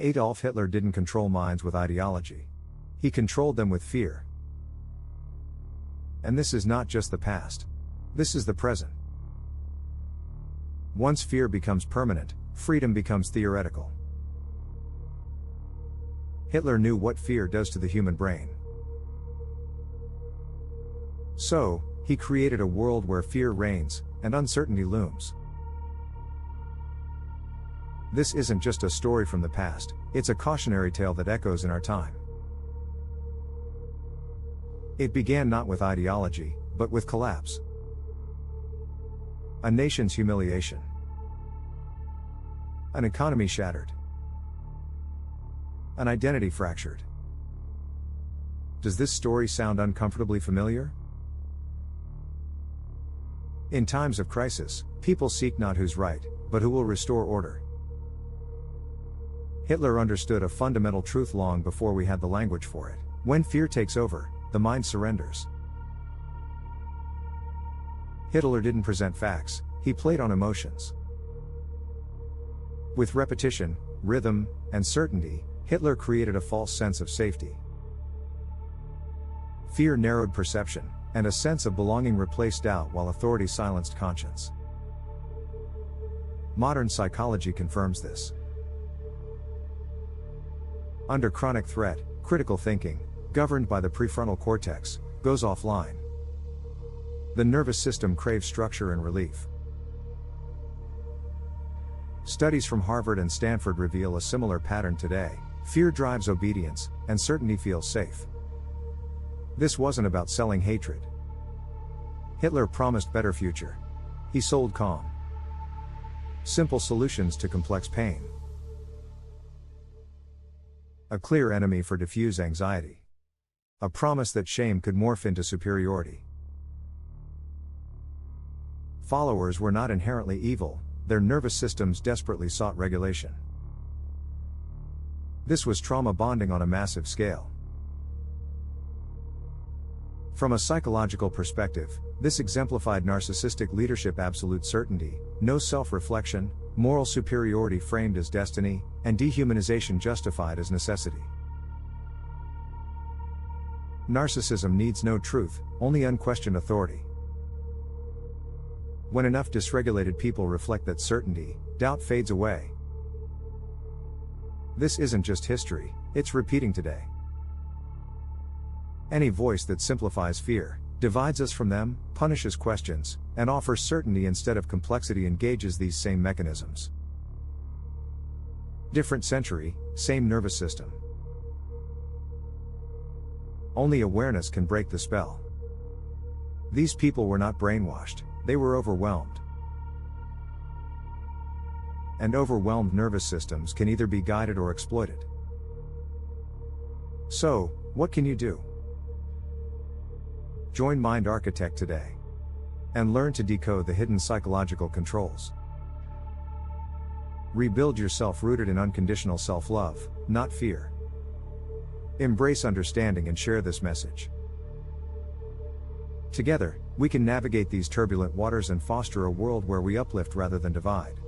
Adolf Hitler didn't control minds with ideology. He controlled them with fear. And this is not just the past. This is the present. Once fear becomes permanent, freedom becomes theoretical. Hitler knew what fear does to the human brain. So, he created a world where fear reigns, and uncertainty looms. This isn't just a story from the past, it's a cautionary tale that echoes in our time. It began not with ideology, but with collapse. A nation's humiliation. An economy shattered. An identity fractured. Does this story sound uncomfortably familiar? In times of crisis, people seek not who's right, but who will restore order. Hitler understood a fundamental truth long before we had the language for it. When fear takes over, the mind surrenders. Hitler didn't present facts, he played on emotions. With repetition, rhythm, and certainty, Hitler created a false sense of safety. Fear narrowed perception, and a sense of belonging replaced doubt while authority silenced conscience. Modern psychology confirms this. Under chronic threat, critical thinking, governed by the prefrontal cortex, goes offline. The nervous system craves structure and relief. Studies from Harvard and Stanford reveal a similar pattern today. Fear drives obedience, and certainty feels safe. This wasn't about selling hatred. Hitler promised better future. He sold calm. Simple solutions to complex pain. A clear enemy for diffuse anxiety. A promise that shame could morph into superiority. Followers were not inherently evil, their nervous systems desperately sought regulation. This was trauma bonding on a massive scale. From a psychological perspective, this exemplified narcissistic leadership, absolute certainty, no self-reflection, moral superiority framed as destiny, and dehumanization justified as necessity. Narcissism needs no truth, only unquestioned authority. When enough dysregulated people reflect that certainty, doubt fades away. This isn't just history, it's repeating today. Any voice that simplifies fear, divides us from them, punishes questions, and offers certainty instead of complexity engages these same mechanisms. Different century, same nervous system. Only awareness can break the spell. These people were not brainwashed, they were overwhelmed. And overwhelmed nervous systems can either be guided or exploited. So, what can you do? Join Mind Architect today. And learn to decode the hidden psychological controls. Rebuild yourself rooted in unconditional self-love, not fear. Embrace understanding and share this message. Together, we can navigate these turbulent waters and foster a world where we uplift rather than divide.